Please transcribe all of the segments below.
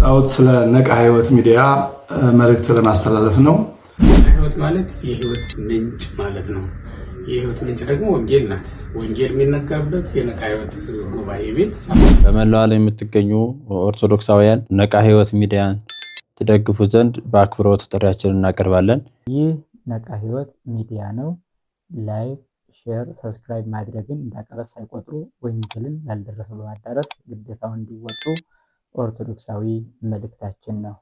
የመጣሁት ስለ ነቃ ህይወት ሚዲያ መልእክት ለማስተላለፍ ነው። ህይወት ማለት የህይወት ምንጭ ማለት ነው። የህይወት ምንጭ ደግሞ ወንጌል ናት። ወንጌል የሚነገርበት የነቃ ህይወት ጉባኤ ቤት። በመላው ዓለም የምትገኙ ኦርቶዶክሳውያን ነቃ ህይወት ሚዲያን ትደግፉ ዘንድ በአክብሮት ጥሪያችንን እናቀርባለን። ይህ ነቃ ህይወት ሚዲያ ነው። ላይክ፣ ሼር፣ ሰብስክራይብ ማድረግን እንዳቀረስ ሳይቆጥሩ ወንጌልን ላልደረሰ በማዳረስ ግዴታውን እንዲወጡ ኦርቶዶክሳዊ መልእክታችን ነው።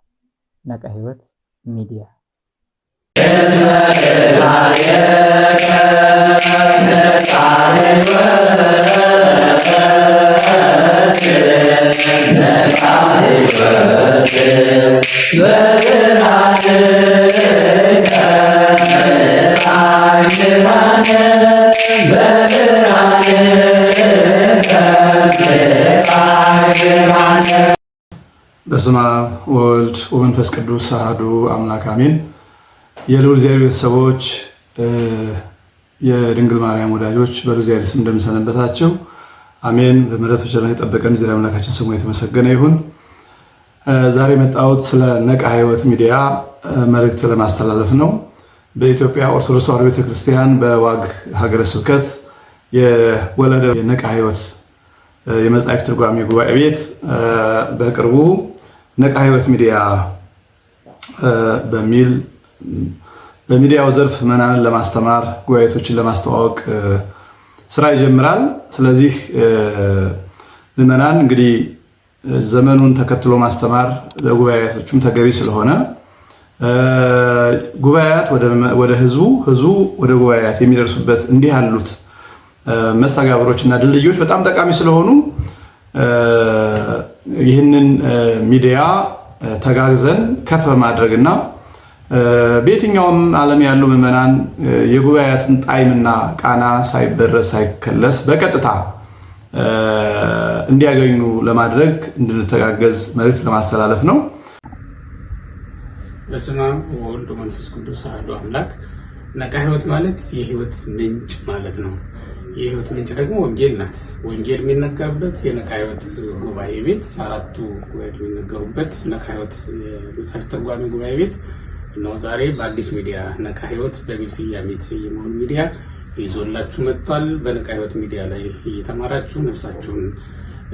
ነቃ ህይወት ሚዲያ በስመ አብ ወወልድ ወመንፈስ ቅዱስ አሐዱ አምላክ አሜን። የልዑል እግዚአብሔር ቤተሰቦች፣ የድንግል ማርያም ወዳጆች በልዑል እግዚአብሔር ስም እንደምንሰነበታችሁ አሜን። በምሕረቱ ቸርነት የጠበቀን እግዚአብሔር አምላካችን ስሙ የተመሰገነ ይሁን። ዛሬ የመጣሁት ስለ ነቃ ህይወት ሚዲያ መልእክት ለማስተላለፍ ነው። በኢትዮጵያ ኦርቶዶክስ ተዋሕዶ ቤተክርስቲያን በዋግ ሀገረ ስብከት የወለደ የነቃ ህይወት የመጽሐፍ ትርጓሜ ጉባኤ ቤት በቅርቡ ነቃ ህይወት ሚዲያ በሚል በሚዲያው ዘርፍ ምዕመናንን ለማስተማር ጉባኤቶችን ለማስተዋወቅ ስራ ይጀምራል። ስለዚህ ምዕመናን እንግዲህ ዘመኑን ተከትሎ ማስተማር ለጉባኤቶቹም ተገቢ ስለሆነ ጉባኤያት ወደ ህዝቡ ወደ ጉባኤያት የሚደርሱበት እንዲህ ያሉት መስተጋብሮች እና ድልድዮች በጣም ጠቃሚ ስለሆኑ ይህንን ሚዲያ ተጋግዘን ከፍ በማድረግና በየትኛውም ዓለም ያሉ ምዕመናን የጉባኤያትን ጣዕምና ቃና ሳይበረዝ ሳይከለስ በቀጥታ እንዲያገኙ ለማድረግ እንድንተጋገዝ መልእክት ለማስተላለፍ ነው። በስመ አብ ወወልድ ወመንፈስ ቅዱስ አሐዱ አምላክ። ነቃ ህይወት ማለት የህይወት ምንጭ ማለት ነው። የህይወት ምንጭ ደግሞ ወንጌል ናት። ወንጌል የሚነገርበት የነቃ ህይወት ጉባኤ ቤት፣ አራቱ ጉባኤት የሚነገሩበት ነቃ ህይወት የመጽሐፍ ትርጓሜ ጉባኤ ቤት ነው። ዛሬ በአዲስ ሚዲያ ነቃ ህይወት በሚል ስያሜ የተሰየመውን ሚዲያ ይዞላችሁ መጥቷል። በነቃ ህይወት ሚዲያ ላይ እየተማራችሁ ነፍሳችሁን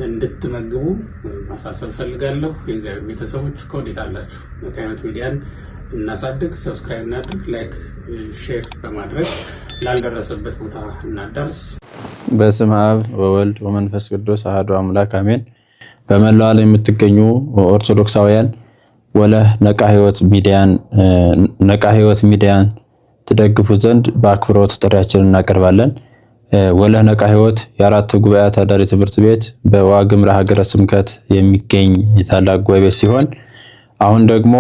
እንድትመግቡ ማሳሰብ ፈልጋለሁ። የእግዚአብሔር ቤተሰቦች ከወዴት አላችሁ? ነቃ ህይወት ሚዲያን እናሳድግ፣ ሰብስክራይብ እናድርግ፣ ላይክ ሼር በማድረግ ላልደረሰበት ቦታ እናዳርስ። በስመ አብ ወወልድ ወመንፈስ ቅዱስ አሐዱ አምላክ አሜን። በመላው ዓለም የምትገኙ ኦርቶዶክሳውያን ወለህ ነቃ ህይወት ሚዲያን ትደግፉ ዘንድ በአክብሮት ጥሪያችንን እናቀርባለን። ወለህ ነቃ ህይወት የአራት ጉባኤያት አዳሪ ትምህርት ቤት በዋግምራ ሀገረ ስብከት የሚገኝ የታላቅ ጉባኤ ቤት ሲሆን አሁን ደግሞ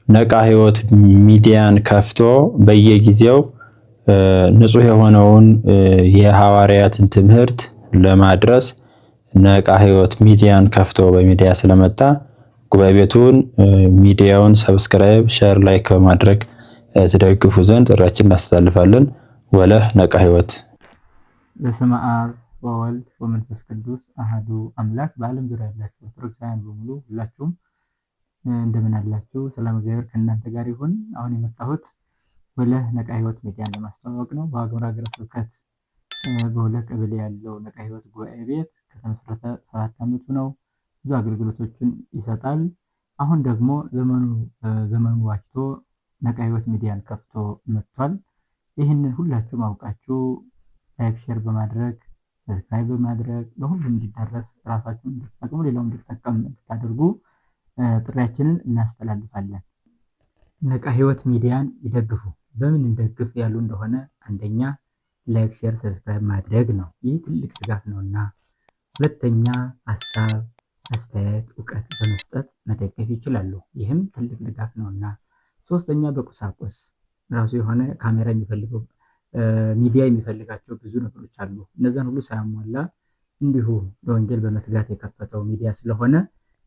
ነቃ ህይወት ሚዲያን ከፍቶ በየጊዜው ንጹህ የሆነውን የሐዋርያትን ትምህርት ለማድረስ ነቃ ህይወት ሚዲያን ከፍቶ በሚዲያ ስለመጣ ጉባኤ ቤቱን ሚዲያውን ሰብስክራይብ፣ ሼር፣ ላይክ በማድረግ ትደግፉ ዘንድ ጥሪያችንን እናስተላልፋለን። ወለህ ነቃ ህይወት። በስመ አብ ወወልድ ወመንፈስ ቅዱስ አሐዱ አምላክ። በዓለም ዙሪያ ያላችሁ ኦርቶዶክሳውያን በሙሉ ሁላችሁም እንደምን አላችሁ? ሰላም እግዚአብሔር ከእናንተ ጋር ይሁን። አሁን የመጣሁት ወለህ ነቃ ህይወት ሚዲያን ለማስተዋወቅ ነው። በዋግምራ ሀገረ ስብከት በወለህ ቀበሌ ያለው ነቃ ህይወት ጉባኤ ቤት ከተመሰረተ 7 ዓመቱ ነው። ብዙ አገልግሎቶችን ይሰጣል። አሁን ደግሞ ዘመኑ ዋጅቶ ነቃ ህይወት ሚዲያን ከፍቶ መጥቷል። ይህንን ሁላችሁም አውቃችሁ ላይክ ሼር በማድረግ ሰብስክራይብ በማድረግ ለሁሉም እንዲዳረስ ራሳችሁን እንድትጠቅሙ ሌላው እንዲጠቀም እንድታደርጉ ጥሪያችንን እናስተላልፋለን። ነቃ ህይወት ሚዲያን ይደግፉ። በምን እንደግፍ ያሉ እንደሆነ አንደኛ ላይክ ሼር ሰብስክራይብ ማድረግ ነው። ይህ ትልቅ ድጋፍ ነውና፣ ሁለተኛ ሀሳብ አስተያየት እውቀት በመስጠት መደገፍ ይችላሉ። ይህም ትልቅ ድጋፍ ነውና፣ ሶስተኛ በቁሳቁስ ራሱ የሆነ ካሜራ የሚፈልገው ሚዲያ የሚፈልጋቸው ብዙ ነገሮች አሉ። እነዛን ሁሉ ሳያሟላ እንዲሁ ለወንጌል በመትጋት የከፈተው ሚዲያ ስለሆነ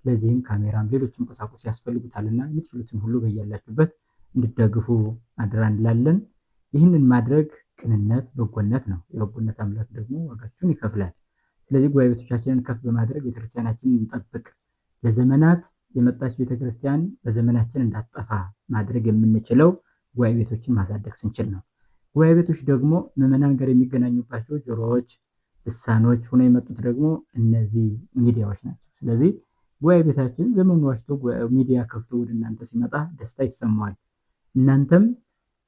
ለዚህም ካሜራም ሌሎችም ቁሳቁስ ያስፈልጉታልና የምትችሉትን ሁሉ በያላችሁበት እንድትደግፉ አደራ እንላለን። ይህንን ማድረግ ቅንነት፣ በጎነት ነው። የበጎነት አምላክ ደግሞ ዋጋችሁን ይከፍላል። ስለዚህ ጉባኤ ቤቶቻችንን ከፍ በማድረግ ቤተክርስቲያናችንን እንጠብቅ። ለዘመናት የመጣች ቤተክርስቲያን በዘመናችን እንዳትጠፋ ማድረግ የምንችለው ጉባኤ ቤቶችን ማሳደግ ስንችል ነው። ጉባኤ ቤቶች ደግሞ ምዕመናን ጋር የሚገናኙባቸው ጆሮዎች፣ ልሳኖች ሆነው የመጡት ደግሞ እነዚህ ሚዲያዎች ናቸው። ስለዚህ ጉባኤ ቤታችን ዘመኑ ዋጅቶ ሚዲያ ከፍቶ ወደ እናንተ ሲመጣ ደስታ ይሰማዋል። እናንተም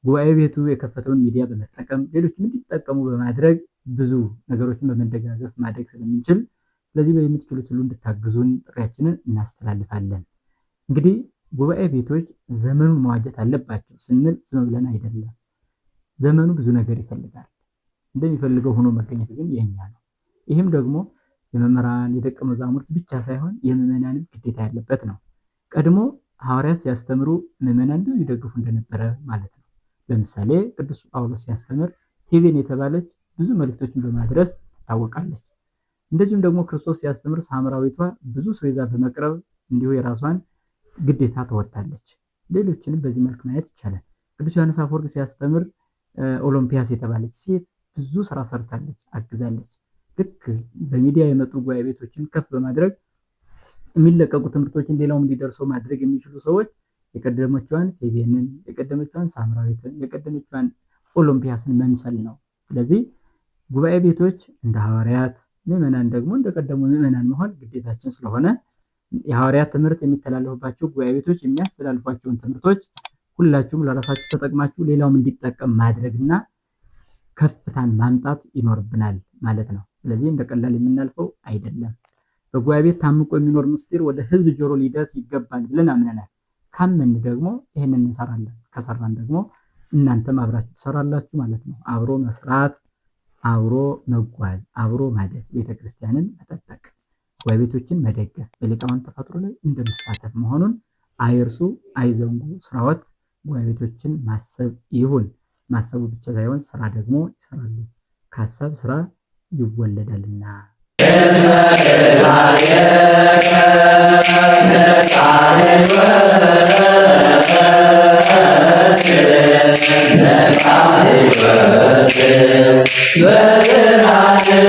ጉባኤ ቤቱ የከፈተውን ሚዲያ በመጠቀም ሌሎችም እንዲጠቀሙ በማድረግ ብዙ ነገሮችን በመደጋገፍ ማድረግ ስለምንችል ስለዚህ በምትችሉት ሁሉ እንድታግዙን ጥሪያችንን እናስተላልፋለን። እንግዲህ ጉባኤ ቤቶች ዘመኑን መዋጀት አለባቸው ስንል ዝም ብለን አይደለም። ዘመኑ ብዙ ነገር ይፈልጋል። እንደሚፈልገው ሆኖ መገኘት ግን የኛ ነው። ይህም ደግሞ የመምህራን የደቀ መዛሙርት ብቻ ሳይሆን የምዕመናንም ግዴታ ያለበት ነው። ቀድሞ ሐዋርያት ሲያስተምሩ ምዕመናን ብዙ ይደግፉ እንደነበረ ማለት ነው። ለምሳሌ ቅዱስ ጳውሎስ ሲያስተምር ቴቤን የተባለች ብዙ መልእክቶችን በማድረስ ትታወቃለች። እንደዚሁም ደግሞ ክርስቶስ ሲያስተምር ሳምራዊቷ ብዙ ሰው ይዛ በመቅረብ እንዲሁ የራሷን ግዴታ ተወጣለች። ሌሎችንም በዚህ መልክ ማየት ይቻላል። ቅዱስ ዮሐንስ አፈወርቅ ሲያስተምር ኦሎምፒያስ የተባለች ሴት ብዙ ስራ ሰርታለች፣ አግዛለች። ልክ በሚዲያ የመጡ ጉባኤ ቤቶችን ከፍ በማድረግ የሚለቀቁ ትምህርቶችን ሌላውም እንዲደርሰው ማድረግ የሚችሉ ሰዎች የቀደመችዋን ቴቤንን፣ የቀደመችዋን ሳምራዊትን፣ የቀደመችዋን ኦሎምፒያስን መምሰል ነው። ስለዚህ ጉባኤ ቤቶች እንደ ሐዋርያት፣ ምዕመናን ደግሞ እንደቀደሙ ምዕመናን መሆን ግዴታችን ስለሆነ የሐዋርያት ትምህርት የሚተላለፉባቸው ጉባኤ ቤቶች የሚያስተላልፏቸውን ትምህርቶች ሁላችሁም ለራሳችሁ ተጠቅማችሁ ሌላውም እንዲጠቀም ማድረግና ከፍታን ማምጣት ይኖርብናል ማለት ነው። ስለዚህ እንደ ቀላል የምናልፈው አይደለም። በጉባኤ ቤት ታምቆ የሚኖር ምስጢር ወደ ሕዝብ ጆሮ ሊደርስ ይገባል ብለን አምነናል። ካመን ደግሞ ይህንን እንሰራለን። ከሰራን ደግሞ እናንተም አብራችሁ ትሰራላችሁ ማለት ነው። አብሮ መስራት፣ አብሮ መጓዝ፣ አብሮ ማደግ፣ ቤተክርስቲያንን መጠበቅ፣ ጉባኤ ቤቶችን መደገፍ፣ በሊቃውንት ተፈጥሮ ላይ እንደመሳተፍ መሆኑን አይርሱ፣ አይዘንጉ። ስራዎት ጉባኤ ቤቶችን ማሰብ ይሁን። ማሰቡ ብቻ ሳይሆን ስራ ደግሞ ይሰራሉ። ከሀሳብ ስራ ይወለዳልና በብርሃንከ